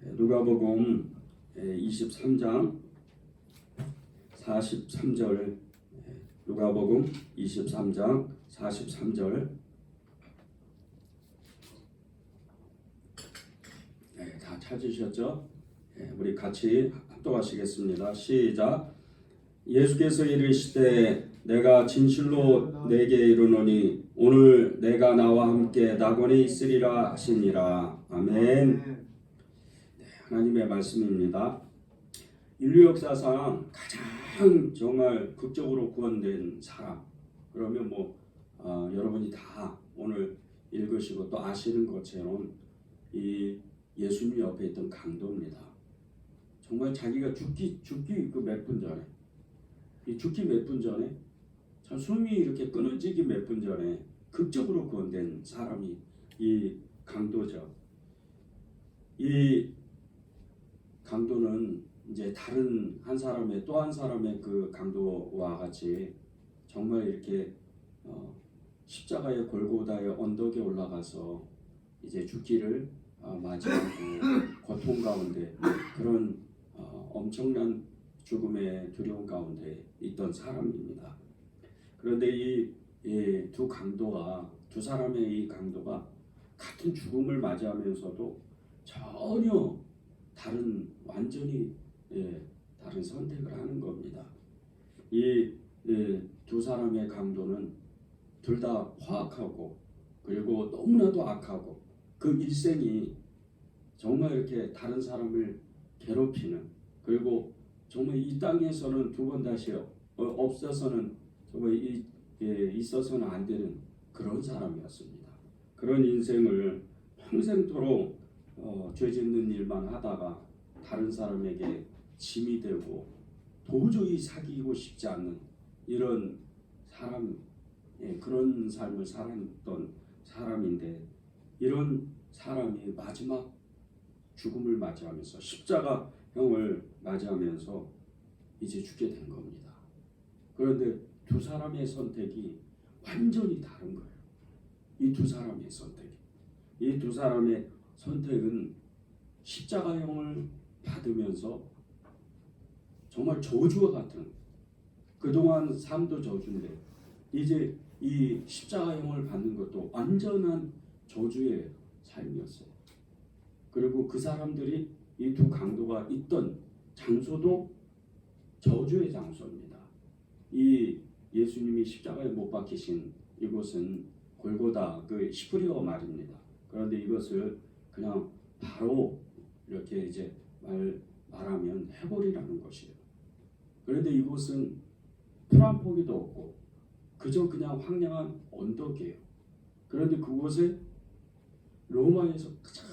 누가복음 23장 43절, 누가복음 23장 43절. 다 찾으셨죠? 우리 같이 합독하시겠습니다. 시작. 예수께서 이르시되 내가 진실로 내게 이르노니 오늘 내가 나와 함께 낙원에 있으리라 하시니라. 아멘. 하나님의 말씀입니다. 인류 역사상 가장 정말 극적으로 구원된 사람, 그러면 여러분이 다 오늘 읽으시고 또 아시는 것처럼 이 예수님 옆에 있던 강도입니다. 정말 자기가 죽기 그 몇 분 전에, 이 죽기 몇 분 전에, 참 숨이 이렇게 끊어지기 몇 분 전에 극적으로 구원된 사람이 이 강도죠. 이 강도는 이제 다른 한 사람의 또 한 사람의 그 강도와 같이 정말 이렇게 십자가의 골고다의 언덕에 올라가서 이제 죽기를 맞이하고 고통 가운데 그런 엄청난 죽음의 두려움 가운데 있던 사람입니다. 그런데 이 두 강도가, 두 사람의 이 강도가 같은 죽음을 맞이하면서도 전혀 다른, 완전히 다른 선택을 하는 겁니다. 이 두 사람의 강도는 둘 다 포악하고 그리고 너무나도 악하고 그 일생이 정말 이렇게 다른 사람을 괴롭히는, 그리고 정말 이 땅에서는 두 번 다시 없어서는 정말 있어서는 안 되는 그런 사람이었습니다. 그런 인생을 평생토록 죄 짓는 일만 하다가 다른 사람에게 짐이 되고 도저히 사귀고 싶지 않는 이런 사람, 그런 삶을 살았던 사람인데, 이런 사람이 마지막 죽음을 맞이하면서 십자가형을 맞이하면서 이제 죽게 된 겁니다. 그런데 두 사람의 선택이 완전히 다른 거예요. 이 두 사람의 선택이. 이 두 사람의 선택은 십자가형을 받으면서 정말 저주와 같은, 그동안 삶도 저주인데 이제 이 십자가형을 받는 것도 완전한 저주의 삶이었어요. 그리고 그 사람들이, 이 두 강도가 있던 장소도 저주의 장소입니다. 이 예수님이 십자가에 못 박히신 이곳은 골고다, 그 시프리어 말입니다. 그런데 이것을 그냥 바로 이렇게 이제 말하면 해골이라는 것이에요. 그런데 이곳은 풀 한 포기도 없고 그저 그냥 황량한 언덕이에요. 그런데 그곳에 로마에서 가장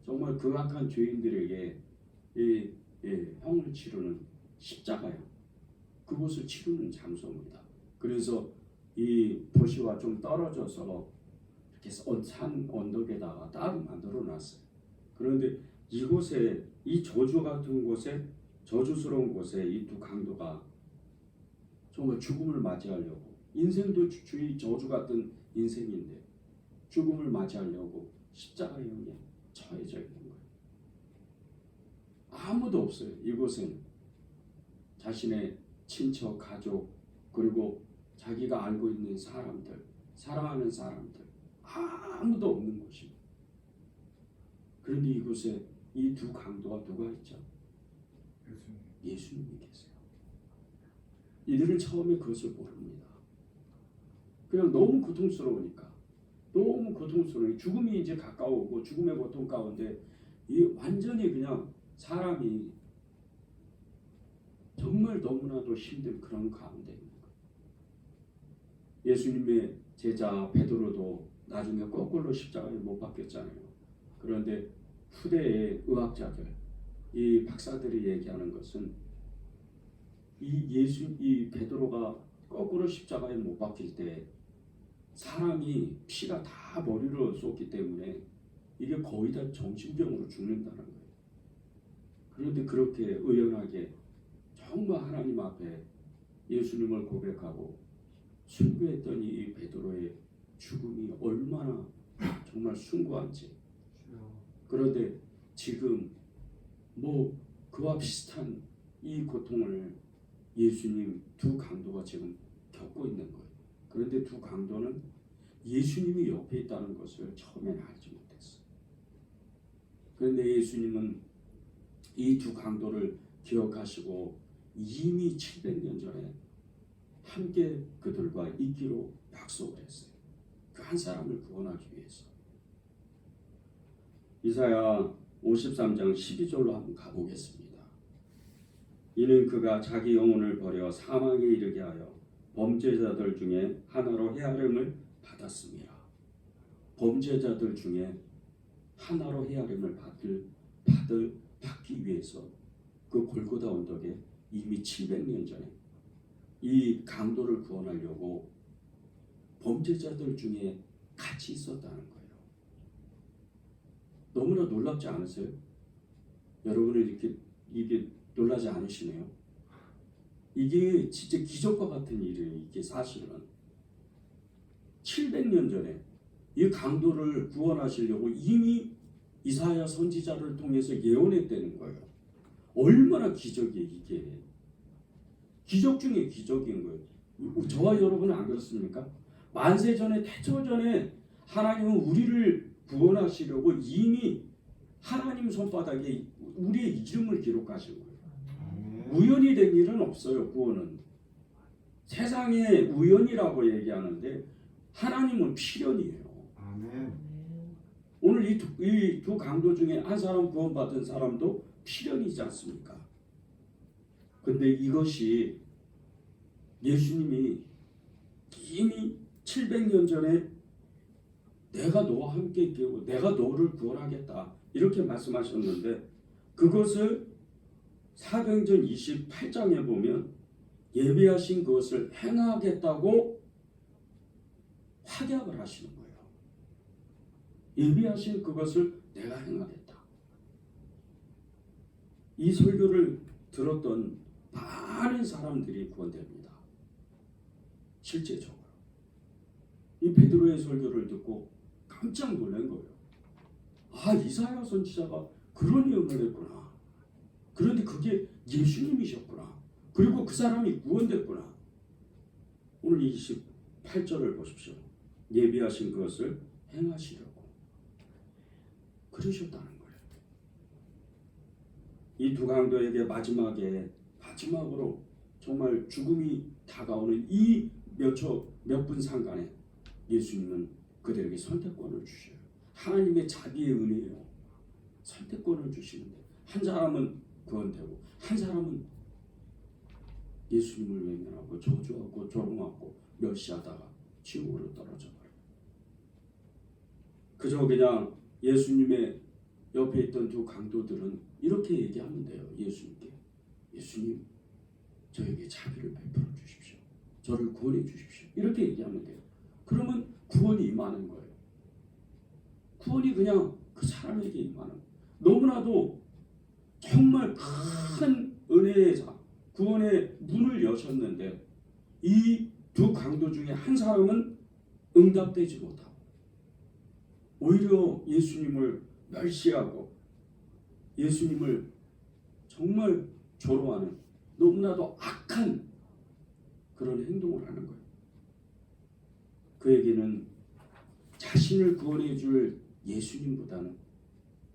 정말 극악한 죄인들에게 형을 치르는 십자가요, 그곳을 치르는 장소입니다. 그래서 이 도시와 좀 떨어져서 이렇게 산 언덕에다가 따로 만들어 놨어요. 그런데 이곳에, 이 저주 같은 곳에, 저주스러운 곳에 이 두 강도가 정말 죽음을 맞이하려고, 인생도 주의 저주 같은 인생인데 죽음을 맞이하려고 십자가형에 처해져 있는 거예요. 아무도 없어요. 이곳에는 자신의 친척, 가족, 그리고 자기가 알고 있는 사람들, 사랑하는 사람들, 아무도 없는 곳입니다. 그런데 이곳에 이 두 강도가 누가 있죠? 예수님이 계세요. 이들은 처음에 그것을 모릅니다. 그냥 너무 고통스러우니까, 너무 고통스러워요. 죽음이 이제 가까우고 죽음의 고통 가운데 이 완전히 그냥 사람이 정말 너무나도 힘든 그런 가운데 있는 거예요. 예수님의 제자 베드로도 나중에 거꾸로 십자가에 못 박혔잖아요. 그런데 후대의 의학자들, 이 박사들이 얘기하는 것은 이 베드로가 거꾸로 십자가에 못 박힐 때 사람이 피가 다 머리로 쏟기 때문에 이게 거의 다 정신병으로 죽는다는 거예요. 그런데 그렇게 의연하게 정말 하나님 앞에 예수님을 고백하고 순교했던 이 베드로의 죽음이 얼마나 정말 숭고한지. 그런데 지금 그와 비슷한 이 고통을 예수님 두 강도가 지금 겪고 있는 거예요. 그런데 두 강도는 예수님이 옆에 있다는 것을 처음에는 알지 못했어요. 그런데 예수님은 이 두 강도를 기억하시고 이미 700년 전에 함께 그들과 있기로 약속을 했어요. 그 한 사람을 구원하기 위해서. 이사야 53장 12절로 한번 가보겠습니다. 이는 그가 자기 영혼을 버려 사망에 이르게 하여 범죄자들 중에 하나로 헤아림을 받았습니다. 범죄자들 중에 하나로 헤아림을 받기 위해서 그 골고다 언덕에 이미 700년 전에 이 강도를 구원하려고 범죄자들 중에 같이 있었다는 거예요. 너무나 놀랍지 않으세요? 여러분은 이게 놀라지 않으시네요. 이게 진짜 기적과 같은 일이에요. 이게 사실은 700년 전에 이 강도를 구원하시려고 이미 이사야 선지자를 통해서 예언했다는 거예요. 얼마나 기적이에요. 이게 기적 중에 기적인 거예요. 저와 여러분은 안 그렇습니까? 만세전에 태초전에 하나님은 우리를 구원하시려고 이미 하나님 손바닥에 우리의 이름을 기록하신 거예요. 우연이 된 일은 없어요. 구원은 세상에 우연이라고 얘기하는데 하나님은 필연이에요. 오늘 이 두 강도 중에 한 사람 구원받은 사람도 필연이지 않습니까? 근데 이것이 예수님이 이미 700년 전에 내가 너와 함께 있고 내가 너를 구원하겠다 이렇게 말씀하셨는데 그것을 사도행전 28장에 보면 예비하신 그것을 행하겠다고 확약을 하시는 거예요. 예비하신 그것을 내가 행하겠다. 이 설교를 들었던 많은 사람들이 구원됩니다. 실제적으로 이 베드로의 설교를 듣고 깜짝 놀란 거예요. 아, 이사야 선지자가 그런 예언을 했구나. 그런데 그게 예수님이셨구나. 그리고 그 사람이 구원됐구나. 오늘 28절을 보십시오. 예비하신 그것을 행하시려고 그러셨다는 거예요. 이 두 강도에게 마지막으로 정말 죽음이 다가오는 이 몇 분 상간에 예수님은 그들에게 선택권을 주셔요. 하나님의 자비의 은혜예요. 선택권을 주시는데 한 사람은 구원되고 한 사람은 예수님을 외면하고 저주하고 조롱하고 멸시하다가 지옥으로 떨어져 버려요. 그저 그냥 예수님의 옆에 있던 두 강도들은 이렇게 얘기하면 돼요. 예수님께. 예수님, 저에게 자비를 베풀어 주십시오. 저를 구원해 주십시오. 이렇게 얘기하면 돼요. 그러면 구원이 임하는 거예요. 구원이 그냥 그 사람에게 임하는 거예요. 너무나도 정말 큰 은혜의 구원의 문을 여셨는데 이 두 강도 중에 한 사람은 응답되지 못하고 오히려 예수님을 멸시하고 예수님을 정말 조롱하는 너무나도 악한 그런 행동을 하는 거예요. 그에게는 자신을 구원해 줄 예수님보다는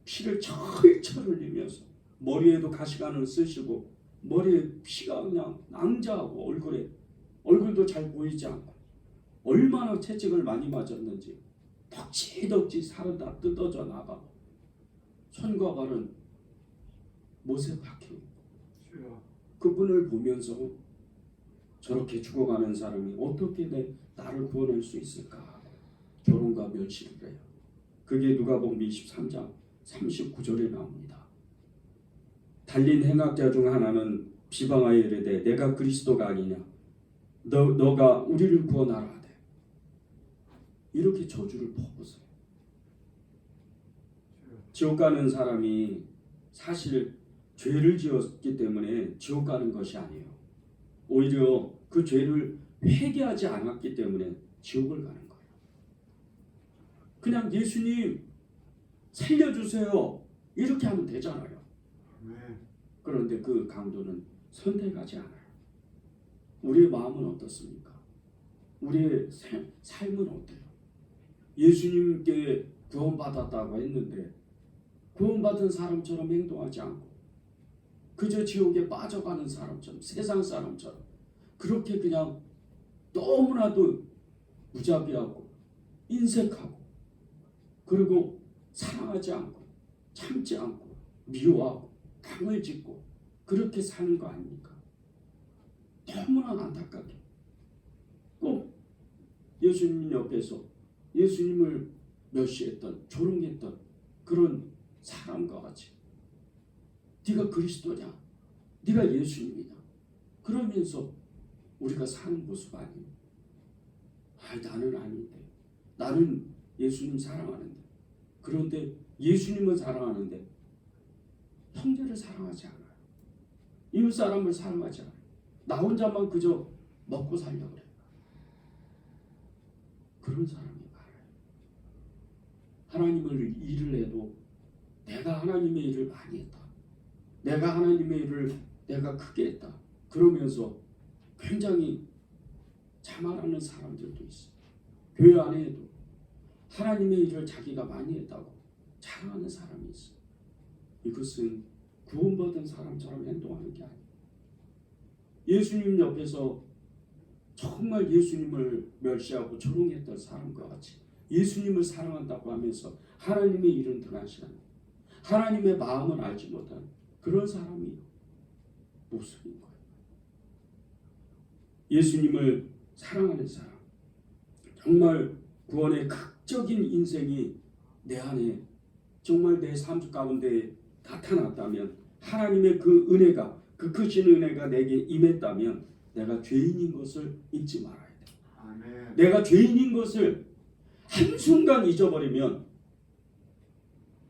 피를 철철 흘리면서 머리에도 가시관을 쓰시고 머리에 피가 그냥 낭자하고 얼굴도 잘 보이지 않고 얼마나 채찍을 많이 맞았는지 덕지덕지 살은 다 뜯어져 나가고 손과 발은 못에 박혀 그분을 보면서 저렇게 죽어가는 사람이 어떻게 나를 구원할 수 있을까 조롱과 멸시를 해요. 그게 누가복음 23장 39절에 나옵니다. 달린 행악자 중 하나는 비방하여 이르되 내가 그리스도가 아니냐 너가 우리를 구원하라 하되 이렇게 저주를 퍼붓어요. 지옥 가는 사람이 사실 죄를 지었기 때문에 지옥 가는 것이 아니에요. 오히려 그 죄를 회개하지 않았기 때문에 지옥을 가는 거예요. 그냥 예수님 살려주세요. 이렇게 하면 되잖아요. 네. 그런데 그 강도는 선택하지 않아요. 우리의 마음은 어떻습니까? 우리의 삶은 어때요? 예수님께 구원받았다고 했는데 구원받은 사람처럼 행동하지 않고 그저 지옥에 빠져가는 사람처럼, 세상 사람처럼 그렇게 그냥 너무나도 무자비하고 인색하고 그리고 사랑하지 않고 참지 않고 미워하고 강을 짓고 그렇게 사는 거 아닙니까? 너무나 안타깝게 꼭 예수님 옆에서 예수님을 멸시했던 조롱했던 그런 사람과 같이 네가 그리스도냐? 네가 예수님이냐? 그러면서 우리가 사는 모습 아니에요. 나는 아닌데 나는 예수님 사랑하는데 그런데 예수님은 사랑하는데 형제를 사랑하지 않아요. 이웃 사람을 사랑하지 않아요. 나 혼자만 그저 먹고 살려고 그래요. 그런 사람이 많아요. 하나님을 일을 해도 내가 하나님의 일을 많이 했다. 내가 하나님의 일을 내가 크게 했다. 그러면서 굉장히 자만하는 사람들도 있어요. 교회 안에도 하나님의 일을 자기가 많이 했다고 자랑하는 사람이 있어요. 이것은 구원받은 사람처럼 행동하는 게 아니에요. 예수님 옆에서 정말 예수님을 멸시하고 조롱했던 사람과 같이 예수님을 사랑한다고 하면서 하나님의 일은 등한시 하는 하나님의 마음을 알지 못한 그런 사람이 모습인 거예요. 예수님을 사랑하는 사람, 정말 구원의 극적인 인생이 내 안에 정말 내 삶 가운데 나타났다면 하나님의 그 은혜가 그 크신 은혜가 내게 임했다면 내가 죄인인 것을 잊지 말아야 돼. 아멘. 내가 죄인인 것을 한순간 잊어버리면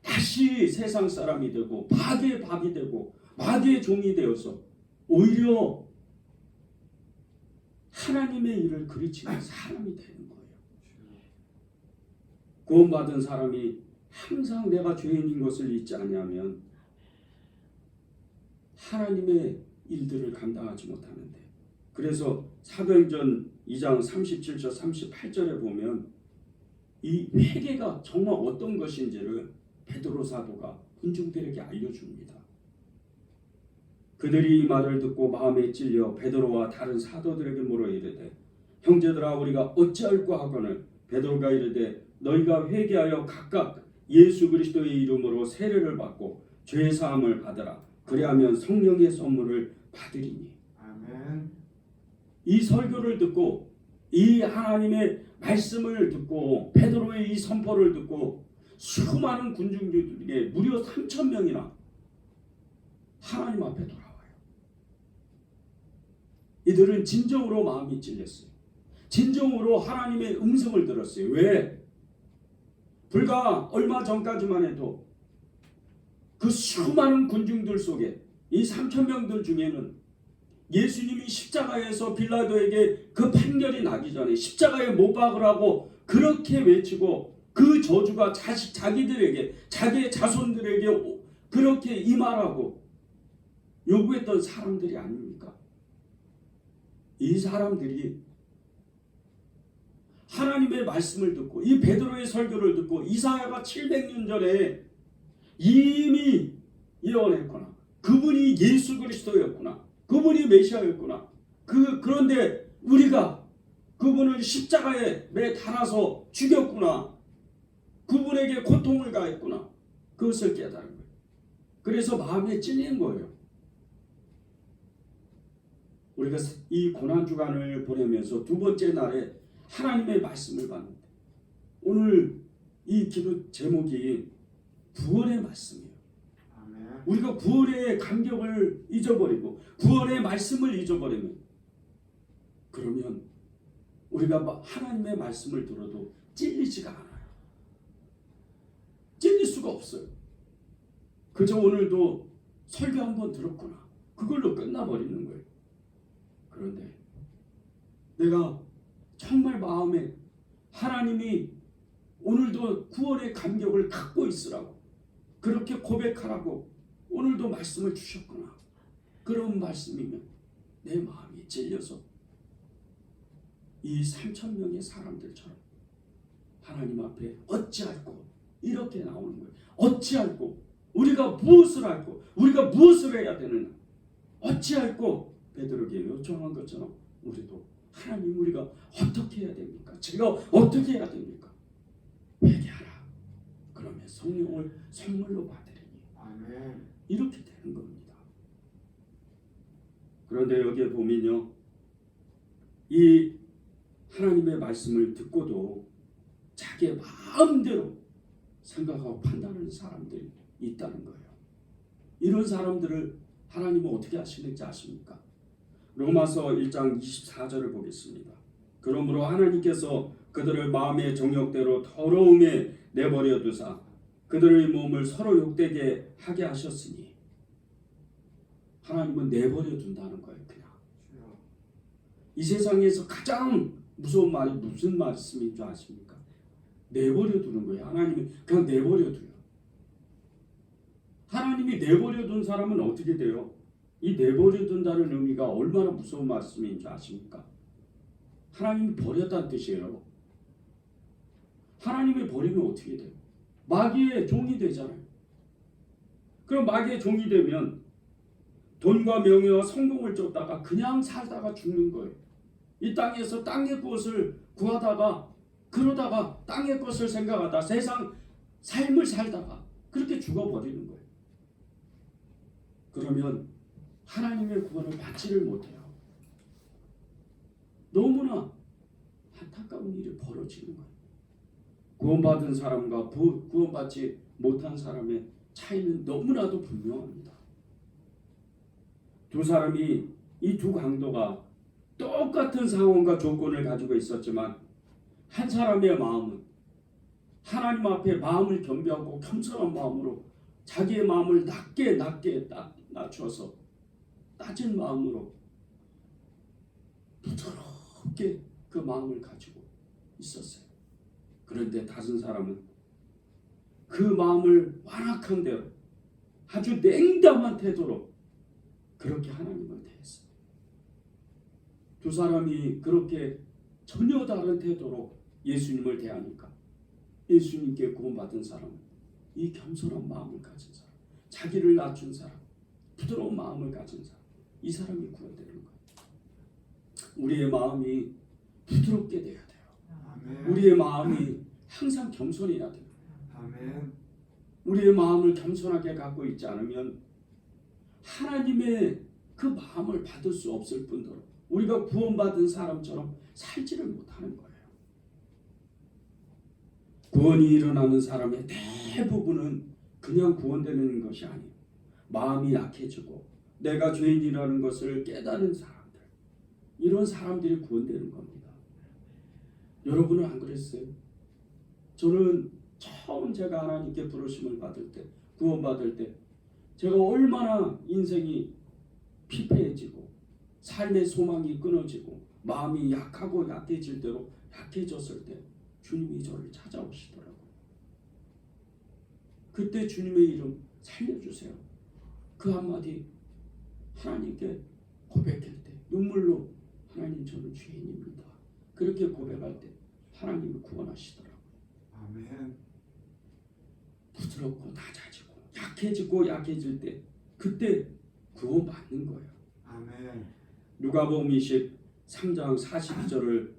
다시 세상 사람이 되고 마귀의 밥이 되고 마귀의 종이 되어서 오히려 하나님의 일을 그르치는 사람이 되는 거예요. 구원받은 사람이 항상 내가 죄인인 것을 잊지 않으면 하나님의 일들을 감당하지 못하는데 그래서 사도행전 2장 37절 38절에 보면 이 회개가 정말 어떤 것인지를 베드로 사도가 군중들에게 알려줍니다. 그들이 이 말을 듣고 마음에 찔려 베드로와 다른 사도들에게 물어 이르되 형제들아 우리가 어찌할꼬 하거늘 베드로가 이르되 너희가 회개하여 각각 예수 그리스도의 이름으로 세례를 받고 죄 사함을 받으라 그리하면 성령의 선물을 받으리니. 아멘. 이 설교를 듣고 이 하나님의 말씀을 듣고 베드로의 이 선포를 듣고 수많은 군중들에게 무려 3,000명이나 하나님 앞에 돌아와요. 이들은 진정으로 마음이 찔렸어요. 진정으로 하나님의 음성을 들었어요. 왜? 불과 얼마 전까지만 해도 그 수많은 군중들 속에 이 3,000명들 중에는 예수님이 십자가에서 빌라도에게 그 판결이 나기 전에 십자가에 못 박으라고 그렇게 외치고 그 저주가 자기들에게 자기의 자손들에게 그렇게 임하라고 요구했던 사람들이 아닙니까? 이 사람들이 하나님의 말씀을 듣고 이 베드로의 설교를 듣고 이사야가 700년 전에 이미 예언했구나. 그분이 예수 그리스도였구나. 그분이 메시아였구나. 그런데 우리가 그분을 십자가에 매 달아서 죽였구나. 그분에게 고통을 가했구나. 그것을 깨달은 거예요. 그래서 마음에 찔린 거예요. 우리가 이 고난주간을 보내면서 두 번째 날에 하나님의 말씀을 봤는데 오늘 이 기도 제목이 구원의 말씀이에요. 아멘. 우리가 구원의 감격을 잊어버리고 구원의 말씀을 잊어버리면 그러면 우리가 하나님의 말씀을 들어도 찔리지가 않아요. 찔릴 수가 없어요. 그저 오늘도 설교 한번 들었구나. 그걸로 끝나버리는 거예요. 그런데 내가 정말 마음에 하나님이 오늘도 구원의 감격을 갖고 있으라고 그렇게 고백하라고 오늘도 말씀을 주셨구나. 그런 말씀이면 내 마음이 찔려서 이 3,000명의 사람들처럼 하나님 앞에 어찌할꼬 이렇게 나오는 거예요. 어찌할꼬 우리가 무엇을 할꼬 우리가 무엇을 해야 되느냐 어찌할꼬 베드로에게 요청한 것처럼 우리도 하나님 우리가 어떻게 해야 됩니까? 제가 어떻게 해야 됩니까? 회개하라. 그러면 성령을 선물로 받으리니 아멘. 이렇게 되는 겁니다. 그런데 여기에 보면요, 이 하나님의 말씀을 듣고도 자기의 마음대로 생각하고 판단하는 사람들이 있다는 거예요. 이런 사람들을 하나님은 어떻게 하시는지 아십니까? 로마서 1장 24절을 보겠습니다. 그러므로 하나님께서 그들을 마음의 정욕대로 더러움에 내버려 두사 그들의 몸을 서로 욕되게 하게 하셨으니 하나님은 내버려 둔다는 거예요. 그냥 이 세상에서 가장 무서운 말이 무슨 말씀인 줄 아십니까? 내버려 두는 거예요. 하나님이 그냥 내버려 둬요. 하나님이 내버려 둔 사람은 어떻게 돼요? 이 내버려 둔다는 의미가 얼마나 무서운 말씀인 줄 아십니까? 하나님이 버렸다는 뜻이에요. 하나님이 버리면 어떻게 돼요? 마귀의 종이 되잖아요. 그럼 마귀의 종이 되면 돈과 명예와 성공을 쫓다가 그냥 살다가 죽는 거예요. 이 땅에서 땅의 것을 구하다가 그러다가 땅의 것을 생각하다 세상 삶을 살다가 그렇게 죽어버리는 거예요. 그러면 하나님의 구원을 받지를 못해요. 너무나 안타까운 일이 벌어지는 거예요. 구원받은 사람과 구원받지 못한 사람의 차이는 너무나도 분명합니다. 두 사람이 이 두 강도가 똑같은 상황과 조건을 가지고 있었지만 한 사람의 마음은 하나님 앞에 마음을 겸비하고 겸손한 마음으로 자기의 마음을 낮게 낮춰서 낮은 마음으로 부드럽게 그 마음을 가지고 있었어요. 그런데 다른 사람은 그 마음을 완악한 대로 아주 냉담한 태도로 그렇게 하나님을 대했어요. 두 사람이 그렇게 전혀 다른 태도로 예수님을 대하니까 예수님께 구원받은 사람은 이 겸손한 마음을 가진 사람, 자기를 낮춘 사람, 부드러운 마음을 가진 사람, 이 사람이 구원되는 거예요. 우리의 마음이 부드럽게 돼야 돼요. 아멘. 우리의 마음이 항상 겸손해야 돼요. 아멘. 우리의 마음을 겸손하게 갖고 있지 않으면 하나님의 그 마음을 받을 수 없을 뿐더러 우리가 구원받은 사람처럼 살지를 못하는 거예요. 구원이 일어나는 사람의 대부분은 그냥 구원되는 것이 아니에요. 마음이 약해지고 내가 죄인이라는 것을 깨닫는 사람들, 이런 사람들이 구원되는 겁니다. 여러분은 안 그랬어요? 저는 처음 제가 하나님께 부르심을 받을 때, 구원받을 때 제가 얼마나 인생이 피폐해지고 삶의 소망이 끊어지고 마음이 약하고 약해질 대로 약해졌을 때 주님이 저를 찾아오시더라고요. 그때 주님의 이름 살려주세요. 그 한마디 하나님께 고백할 때 눈물로 하나님 저는 죄인입니다. 그렇게 고백할 때 하나님이 구원하시더라고요. 아멘. 부드럽고 낮아지고 약해지고 약해질 때 그때 구원받는 거예요. 아멘. 누가복음 23장 42절을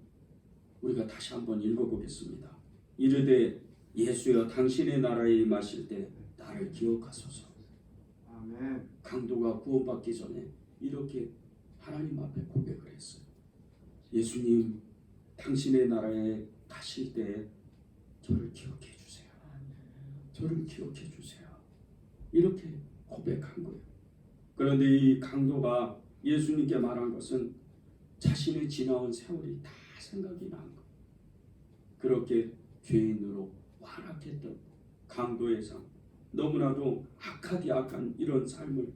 우리가 다시 한번 읽어보겠습니다. 이르되 예수여 당신의 나라에 임하실 때 나를 기억하소서. 아멘. 강도가 구원받기 전에 이렇게 하나님 앞에 고백을 했어요. 예수님 당신의 나라에 가실 때 저를 기억해 주세요. 저를 기억해 주세요. 이렇게 고백한 거예요. 그런데 이 강도가 예수님께 말한 것은 자신의 지나온 세월이 다 생각이 난 거예요. 그렇게 죄인으로 완악했던 강도의 삶, 너무나도 악하디 악한 이런 삶을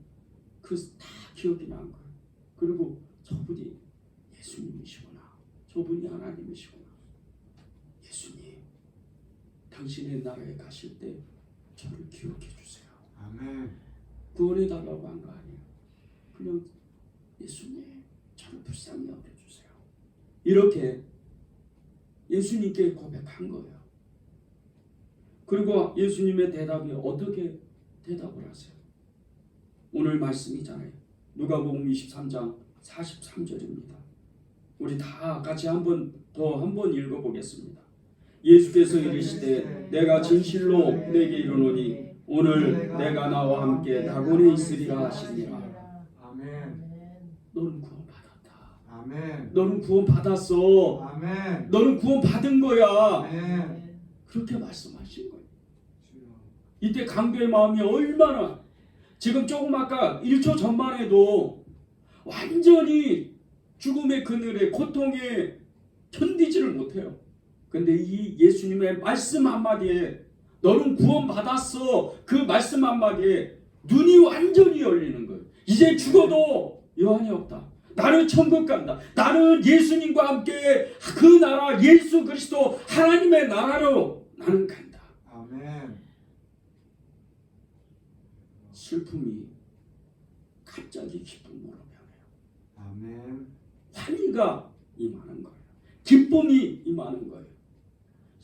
그 다 기억이 난 거예요. 그리고 저분이 예수님이시구나. 저분이 하나님이시구나. 예수님, 당신의 나라에 가실 때 저를 기억해 주세요. 아멘. 구원해 달라고 한 거 아니에요. 그냥 예수님 저를 불쌍히 여겨주세요. 이렇게 예수님께 고백한 거예요. 그리고 예수님의 대답이 어떻게 대답을 하세요? 오늘 말씀이잖아요. 누가복음 23장 43절입니다. 우리 다 같이 한 번 읽어보겠습니다. 예수께서 이르시되 내가 진실로 내게 이르노니 오늘 내가 나와 함께 낙원에 있으리라 하시니라. 아멘. 너는 구원받았다. 아멘. 너는 구원받았어. 아멘. 너는 구원받은 거야. 아멘. 그렇게 말씀하신 거예요. 주여. 이때 강도의 마음이 얼마나 지금 조금 아까 1초 전만 해도 완전히 죽음의 그늘에 고통에 견디지를 못해요. 근데 이 예수님의 말씀 한마디에 너는 구원받았어. 그 말씀 한마디에 눈이 완전히 열리는 거예요. 이제 죽어도 여한이 없다. 나는 천국 간다. 나는 예수님과 함께 그 나라 예수 그리스도 하나님의 나라로 나는 간다. 아멘. 슬픔이 갑자기 기쁨으로 변해요. 아멘. 환희가 임하는 거예요. 기쁨이 임하는 거예요.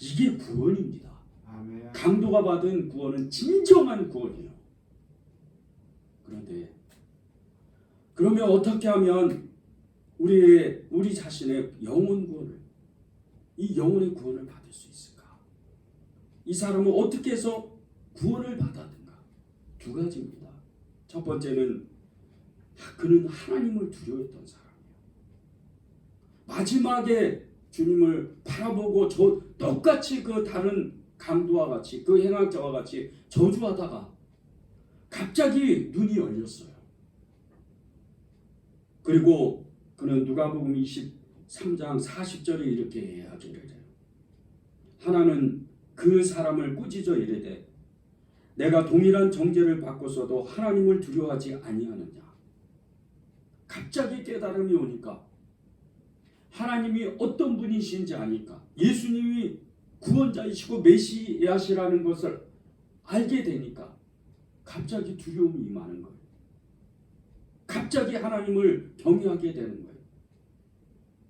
이게 구원입니다. 아멘. 강도가 받은 구원은 진정한 구원이에요. 그런데 그러면 어떻게 하면 우리 자신의 영혼 구원을 이 영혼의 구원을 받을 수 있을까? 이 사람은 어떻게 해서 구원을 받았는가? 두 가지입니다. 첫 번째는 그는 하나님을 두려워했던 사람이에요. 마지막에 주님을 바라보고 똑같이 그 다른 강도와 같이 그 행악자와 같이 저주하다가 갑자기 눈이 열렸어요. 그리고 그는 누가복음 23장 40절에 이렇게 이야기를 해요. 하나는 그 사람을 꾸짖어 이르되 내가 동일한 정죄를 받고서도 하나님을 두려워하지 아니하느냐. 갑자기 깨달음이 오니까 하나님이 어떤 분이신지 아니까 예수님이 구원자이시고 메시아시라는 것을 알게 되니까 갑자기 두려움이 임하는 거예요. 갑자기 하나님을 경외하게 되는 거예요.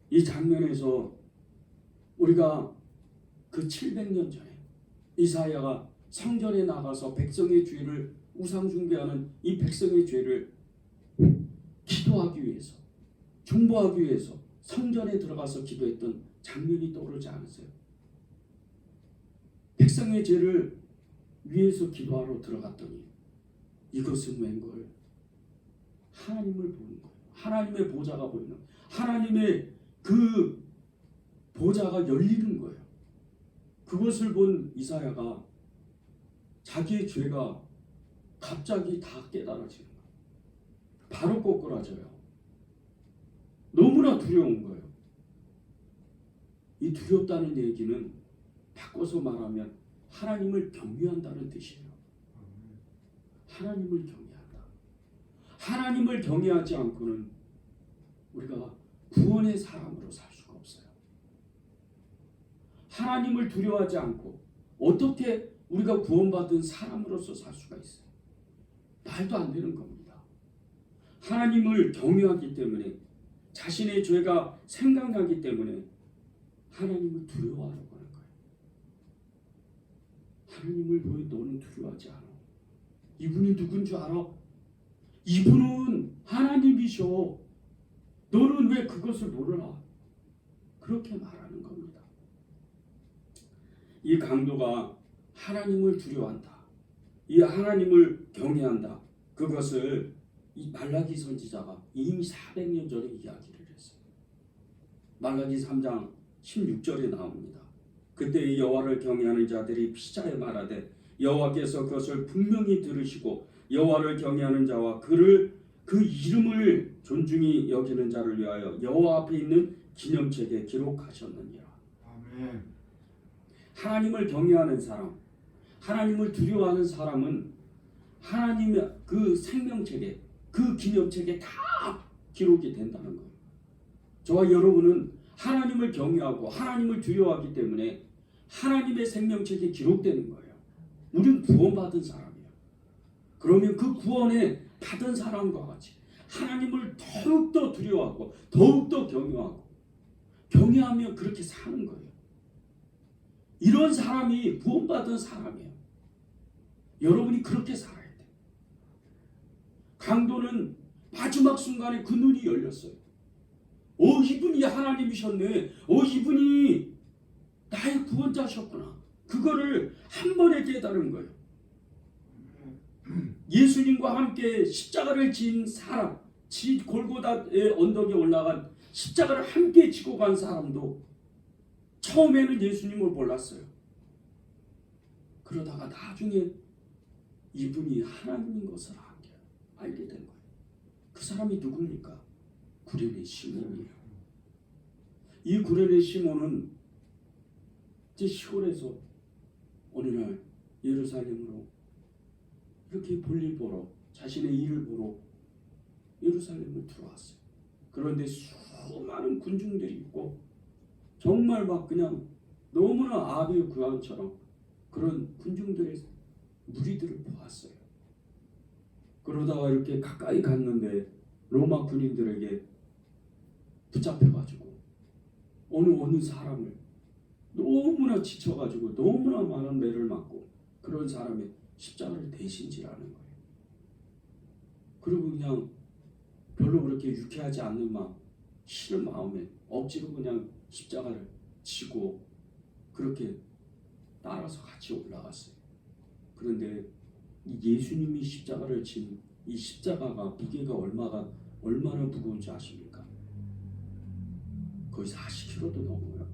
이 장면에서 우리가 그 700년 전에 이사야가 성전에 나가서 백성의 죄를 우상 숭배하는 이 백성의 죄를 기도하기 위해서 중보하기 위해서 성전에 들어가서 기도했던 장면이 떠오르지 않으세요? 백성의 죄를 위해서 기도하러 들어갔더니 이것은 웬걸 하나님을 보는 거예요. 하나님의 보좌가 보이는 거예요. 하나님의 그 보좌가 열리는 거예요. 그것을 본 이사야가 자기의 죄가 갑자기 다 깨달아지는 거예요. 바로 꼬꾸라져요. 너무나 두려운 거예요. 이 두렵다는 얘기는 바꿔서 말하면 하나님을 경외한다는 뜻이에요. 하나님을 경외한다. 하나님을 경외하지 않고는 우리가 구원의 사람으로 살 수가 없어요. 하나님을 두려워하지 않고 어떻게 우리가 구원받은 사람으로서 살 수가 있어요? 말도 안 되는 겁니다. 하나님을 경외하기 때문에 자신의 죄가 생각나기 때문에 하나님을 두려워하려고 하는 거예요. 하나님을 보니 너는 두려워하지 않아. 이분이 누군 줄 알아? 이분은 하나님이셔. 너는 왜 그것을 모르나? 그렇게 말하는 겁니다. 이 강도가 하나님을 두려워한다. 이 하나님을 경외한다. 그것을 이 말라기 선지자가 이미 400년 전에 이야기를 했어요. 말라기 3장 16절에 나옵니다. 그때 여호와를 경외하는 자들이 피자에 말하되 여호와께서 그것을 분명히 들으시고 여호와를 경외하는 자와 그 이름을 존중히 여기는 자를 위하여 여호와 앞에 있는 기념책에 기록하셨느니라. 아멘. 하나님을 경외하는 사람, 하나님을 두려워하는 사람은 하나님의 그 생명책에 그 기념책에 다 기록이 된다는 거예요. 저와 여러분은 하나님을 경외하고 하나님을 두려워하기 때문에 하나님의 생명책에 기록되는 거예요. 우리는 구원받은 사람이야. 그러면 그 구원에 받은 사람과 같이 하나님을 더욱더 두려워하고 더욱더 경외하며 그렇게 사는 거예요. 이런 사람이 구원받은 사람이에요. 여러분이 그렇게 살아야 돼. 강도는 마지막 순간에 그 눈이 열렸어요. 이분이 하나님이셨네. 이분이 나의 구원자셨구나. 그거를 한 번에 깨달은 거예요. 예수님과 함께 십자가를 진 사람, 골고다의 언덕에 올라간 십자가를 함께 지고 간 사람도 처음에는 예수님을 몰랐어요. 그러다가 나중에 이분이 하나님인 것을 알게 된 거예요. 그 사람이 누굽니까? 구레네 시몬이에요. 이 구레네 시몬은 제 시골에서 어느 날 예루살렘으로 이렇게 볼일 보러, 자신의 일을 보러 예루살렘을 들어왔어요. 그런데 수많은 군중들이 있고 정말 막 그냥 너무나 아비의 구한처럼 그런 군중들의 무리들을 보았어요. 그러다가 이렇게 가까이 갔는데 로마 군인들에게 붙잡혀가지고 어느 사람을 너무나 지쳐가지고 너무나 많은 매를 맞고 그런 사람의 십자가를 대신 지라는 거예요. 그리고 그냥 별로 그렇게 유쾌하지 않는 싫은 마음에 억지로 그냥 십자가를 지고 그렇게 따라서 같이 올라갔어요. 그런데 예수님이 십자가를 진 이 십자가가 무게가 얼마나 무거운지 아십니까? 거의 40kg도 넘어요.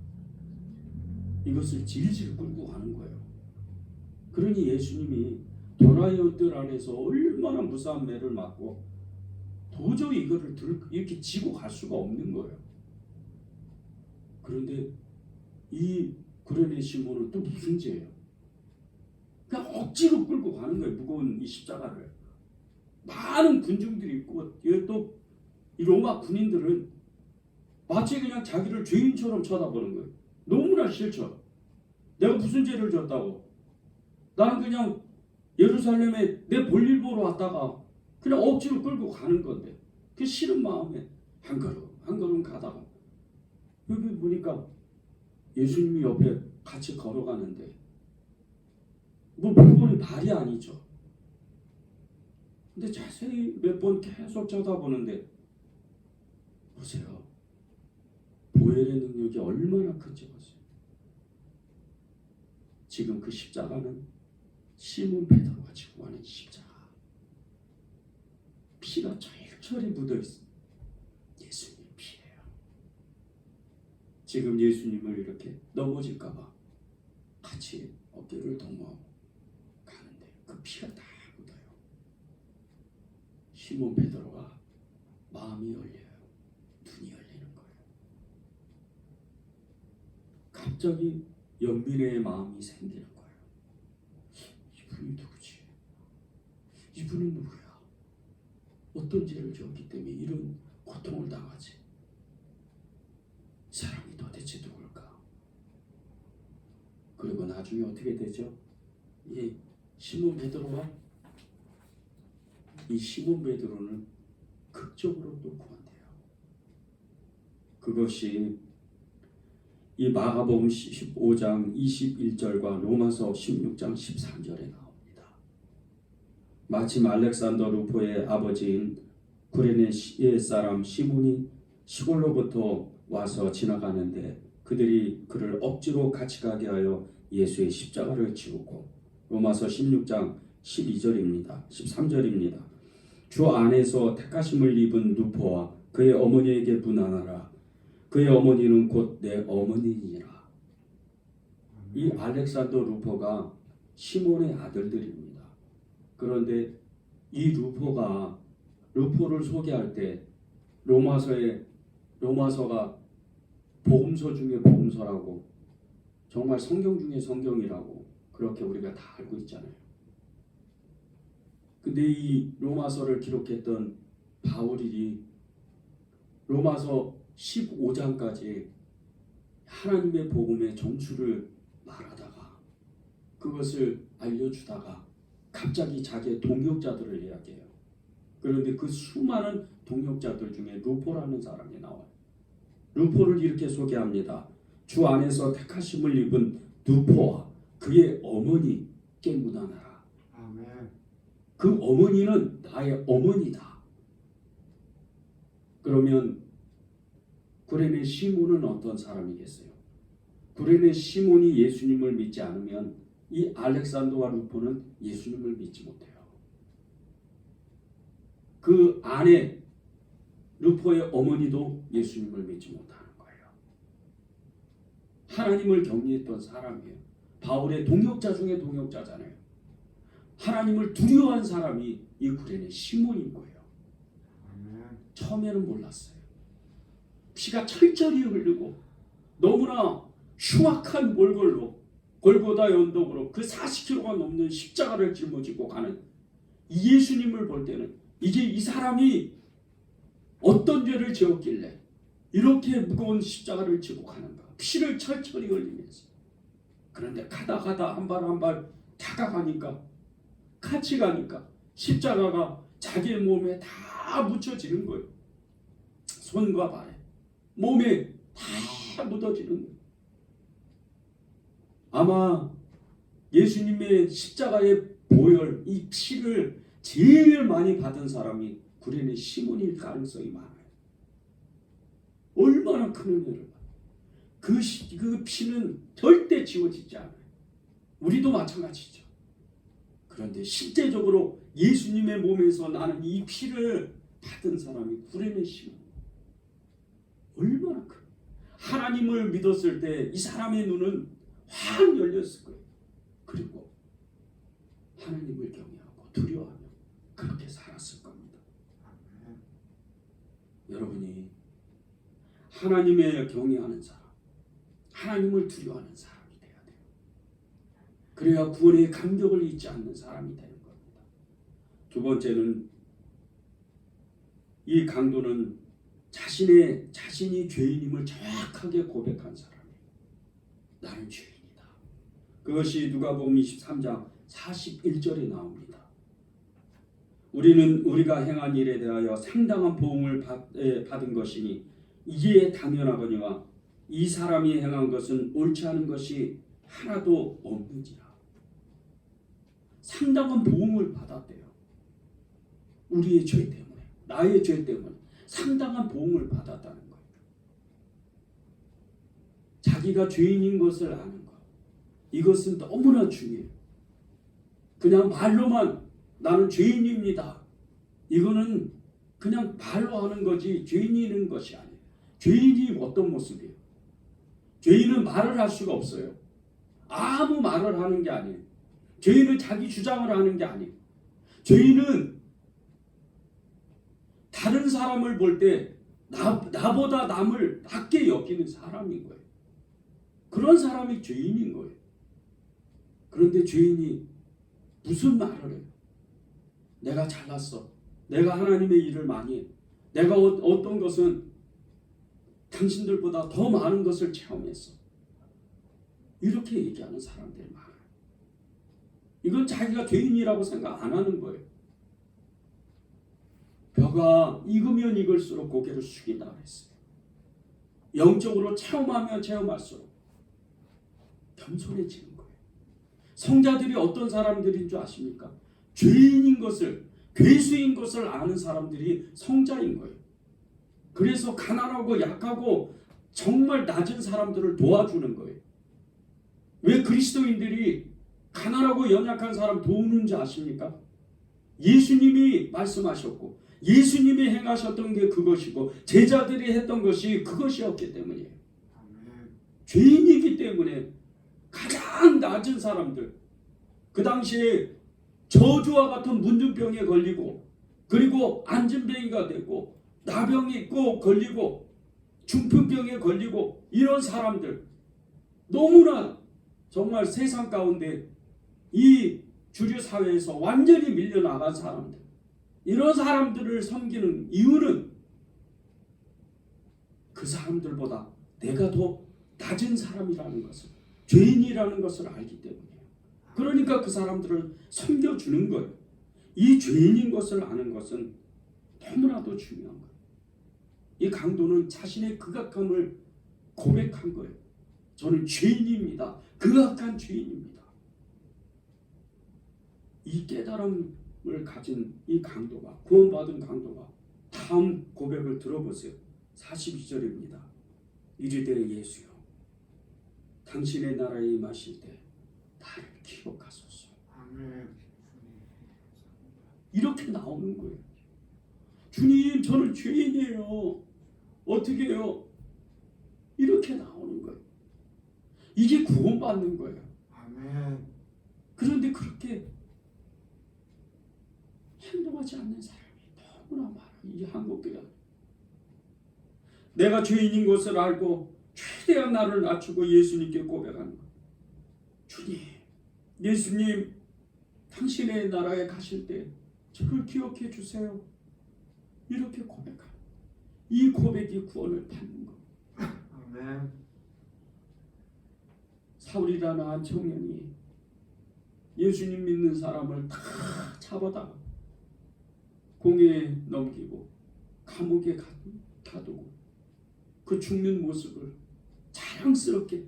이것을 질질 끌고 가는 거예요. 그러니 예수님이 도라이어들 안에서 얼마나 무사한 매를 맞고 도저히 이거를 이렇게 지고 갈 수가 없는 거예요. 그런데 이 구레네 시몬은 또 무슨 죄예요? 그냥 억지로 끌고 가는 거예요. 무거운 이 십자가를. 많은 군중들이 있고 또 이 로마 군인들은 마치 그냥 자기를 죄인처럼 쳐다보는 거예요. 너무나 싫죠. 내가 무슨 죄를 졌다고. 나는 그냥 예루살렘에 내 볼일 보러 왔다가 그냥 억지로 끌고 가는 건데 그 싫은 마음에 한 걸음 가다가 여기 보니까 예수님이 옆에 같이 걸어가는데 그분이 발이 아니죠. 근데 자세히 몇 번 계속 쳐다보는데 보세요. 보혈의 능력이 얼마나 큰지 보세요. 지금 그 십자가는 시몬 베드로가 지고 가는 십자가. 피가 철철이 묻어있어요. 예수님의 피예요. 지금 예수님을 이렇게 넘어질까봐 같이 어깨를 동무하고 가는데 그 피가 다 묻어요. 시몬 베드로가 마음이 열려요. 눈이 열리는 거예요. 갑자기 연민의 마음이 생기는 거예요. 이분이 누구지? 이분은 누구야? 어떤 죄를 지었기 때문에 이런 고통을 당하지? 사람이 도대체 누굴까? 그리고 나중에 어떻게 되죠? 이 시몬 베드로는 극적으로 또 구원돼요. 그것이 이 마가복음 15장 21절과 로마서 16장 13절에 나옵니다. 마침 알렉산더 루포의 아버지인 구레네의 사람 시몬이 시골로부터 와서 지나가는데 그들이 그를 억지로 같이 가게 하여 예수의 십자가를 지우고 로마서 16장 12절입니다. 13절입니다. 주 안에서 택하심을 입은 루포와 그의 어머니에게 문안하라. 그의 어머니는 곧 내 어머니니라. 이 알렉산더 루포가 시몬의 아들들입니다. 그런데 이 루포를 소개할 때 로마서가 복음서 중에 복음서라고 정말 성경 중에 성경이라고 그렇게 우리가 다 알고 있잖아요. 근데 이 로마서를 기록했던 바울이 로마서 15장까지 하나님의 복음의 정수를 말하다가 그것을 알려주다가 갑자기 자기의 동역자들을 이야기해요. 그런데 그 수많은 동역자들 중에 루포라는 사람이 나와요. 루포를 이렇게 소개합니다. 주 안에서 택하심을 입은 루포와 그의 어머니 깨문하나라. 아멘. 그 어머니는 나의 어머니다. 그러면 구레네 시몬은 어떤 사람이겠어요? 구레네 시몬이 예수님을 믿지 않으면 이 알렉산더와 루포는 예수님을 믿지 못해요. 그 아내 루포의 어머니도 예수님을 믿지 못하는 거예요. 하나님을 경외했던 사람이에요. 바울의 동역자 중에 동역자잖아요. 하나님을 두려워한 사람이 이 구레네 시몬인 거예요. 아멘. 처음에는 몰랐어요. 피가 철저히 흐르고 너무나 흉악한 몰골로 골고다 언덕으로 그 40km가 넘는 십자가를 짊어지고 가는 이 예수님을 볼 때는 이제 이 사람이 어떤 죄를 지었길래 이렇게 무거운 십자가를 지고 가는가. 피를 철철히 흘리면서. 그런데 가다 한 발 한 발 다가가니까 같이 가니까 십자가가 자기의 몸에 다 묻혀지는 거예요. 손과 발에 몸에 다 묻어지는 거예요. 아마 예수님의 십자가의 보혈 이 피를 제일 많이 받은 사람이 구레네 시몬일 가능성이 많아요. 얼마나 큰 은혜를 받아요. 그 피는 절대 지워지지 않아요. 우리도 마찬가지죠. 그런데 실제적으로 예수님의 몸에서 나는 이 피를 받은 사람이 구레네 시몬. 얼마나 큰 하나님을 믿었을 때 이 사람의 눈은 확 열렸을 거예요. 그리고 하나님을 경외하고 두려워하며 그렇게 살았을 겁니다. 여러분이 하나님의 경외하는 사람, 하나님을 두려워하는 사람이 돼야 돼요. 그래야 구원의 감격을 잊지 않는 사람이 되는 겁니다. 두 번째는 이 강도는 자신이 죄인임을 정확하게 고백한 사람이에요. 나는 죄인이다. 그것이 누가복음 23장 41절에 나옵니다. 우리가 행한 일에 대하여 상당한 보응을 받은 것이니 이게 당연하거니와 이 사람이 행한 것은 옳지 않은 것이 하나도 없는지라. 상당한 보응을 받았대요. 우리의 죄 때문에, 나의 죄 때문에 상당한 보응을 받았다는 거예요. 자기가 죄인인 것을 아는 것, 이것은 너무나 중요해요. 그냥 말로만 나는 죄인입니다. 이거는 그냥 말로 하는 거지 죄인이는 것이 아니에요. 죄인이 어떤 모습이에요? 죄인은 말을 할 수가 없어요. 아무 말을 하는 게 아니에요. 죄인은 자기 주장을 하는 게 아니에요. 죄인은 다른 사람을 볼 때 나보다 남을 낮게 여기는 사람인 거예요. 그런 사람이 죄인인 거예요. 그런데 죄인이 무슨 말을 해요? 내가 잘났어. 내가 하나님의 일을 많이 해. 내가 어떤 것은 당신들보다 더 많은 것을 체험했어. 이렇게 얘기하는 사람들이 많아요. 이건 자기가 죄인이라고 생각 안 하는 거예요. 벼가 익으면 익을수록 고개를 숙인다 그랬어요. 영적으로 체험하면 체험할수록 겸손해지는 거예요. 성자들이 어떤 사람들인 줄 아십니까? 죄인인 것을, 괴수인 것을 아는 사람들이 성자인 거예요. 그래서 가난하고 약하고 정말 낮은 사람들을 도와주는 거예요. 왜 그리스도인들이 가난하고 연약한 사람 도우는 줄 아십니까? 예수님이 말씀하셨고 예수님이 행하셨던 게 그것이고 제자들이 했던 것이 그것이었기 때문이에요. 죄인이기 때문에 가장 낮은 사람들, 그 당시에 저주와 같은 문둥병에 걸리고 그리고 안진뱅이가 되고 나병이 꼭 걸리고 중풍병에 걸리고 이런 사람들, 너무나 정말 세상 가운데 이 주류 사회에서 완전히 밀려나간 사람들, 이런 사람들을 섬기는 이유는 그 사람들보다 내가 더 낮은 사람이라는 것을, 죄인이라는 것을 알기 때문이에요. 그러니까 그 사람들을 섬겨주는 거예요. 이 죄인인 것을 아는 것은 너무나도 중요한 거예요. 이 강도는 자신의 극악함을 고백한 거예요. 저는 죄인입니다. 극악한 죄인입니다. 이 깨달음을 가진 이 강도가, 구원받은 강도가 다음 고백을 들어보세요. 42절입니다. 이르되 예수여 당신의 나라에 임하실 때 나를 기억하소서. 아멘. 이렇게 나오는 거예요. 주님 저는 죄인이에요. 어떻게 해요? 이렇게 나오는 거예요. 이게 구원받는 거예요. 아멘. 그런데 그렇게 행동하지 않는 사람이 너무나 많아요. 이 한국교회. 내가 죄인인 것을 알고 최대한 나를 낮추고 예수님께 고백하는 거예요. 주님, 예수님, 당신의 나라에 가실 때 저를 기억해 주세요. 이렇게 고백하는 이 고백이 구원을 받는 거예요. 아멘. 사울이라는 한 청년이 예수님 믿는 사람을 다 잡아다가 공회에 넘기고 감옥에 가두고 그 죽는 모습을 자랑스럽게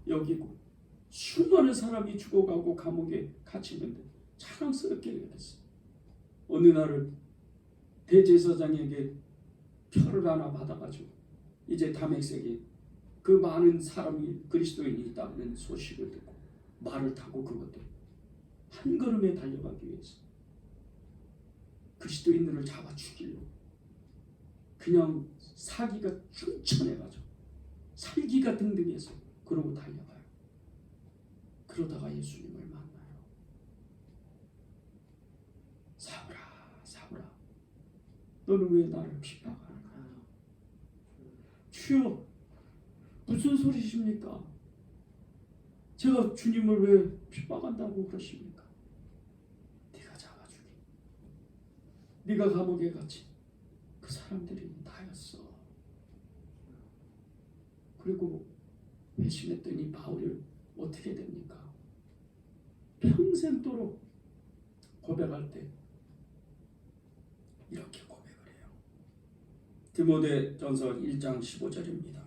여기고 수많은 사람이 죽어가고 감옥에 갇히는데 자랑스럽게 여겼어요. 어느 날은 대제사장에게 표를 하나 받아가지고 이제 다메섹에 그 많은 사람이 그리스도인이 있다는 소식을 듣고 말을 타고 그것도 한 걸음에 달려가기 위해서 그리스도인들을 잡아 죽이려고 그냥 사기가 쫓아내가지고 살기가 등등해서 그러고 달려가요. 그러다가 예수님을 만나요. 사울아 사울아 너는 왜 나를 핍박하는가? 주여 무슨 소리십니까? 제가 주님을 왜 핍박한다고 그러십니까? 네가 잡아 죽인 네가 감옥에 갇힌 그 사람들이 나였어. 그리고 회심했더니 바울이 어떻게 됩니까? 평생도록 고백할 때 이렇게 고백을 해요. 디모데전서 1장 15절입니다.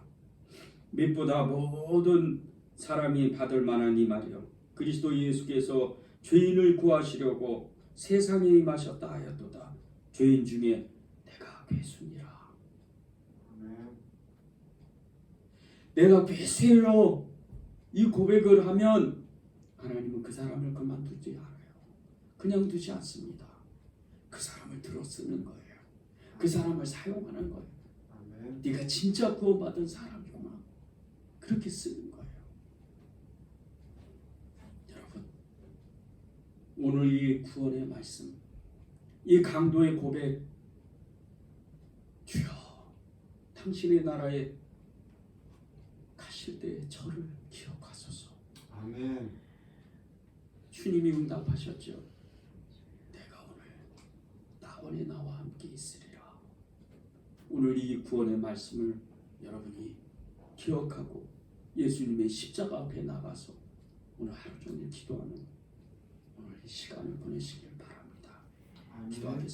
mit보다 모든 사람이 받을 만한 이 말이요 그리스도 예수께서 죄인을 구하시려고 세상에 임하셨다 하였도다. 죄인 중에 내가 괴수니라. 아멘. 내가 괴수예요. 이 고백을 하면 하나님은 그 사람을 그만두지 않아요. 그냥 두지 않습니다. 그 사람을 들어 쓰는 거예요. 그 사람을 사용하는 거예요. 아멘. 네가 진짜 구원받은 사람이구나. 그렇게 쓰는 거예요. 여러분, 오늘 이 구원의 말씀, 이 강도의 고백, 주여, 당신의 나라에 가실 때 저를 기억하소서. 아멘. 주님이 응답하셨죠. 내가 오늘 나원에 나와 함께 있으리라. 오늘 이 구원의 말씀을 여러분이 기억하고 예수님의 십자가 앞에 나가서 오늘 하루 종일 기도하는 오늘 이 시간을 보내시길 바랍니다. 아멘. 기도하겠습니다.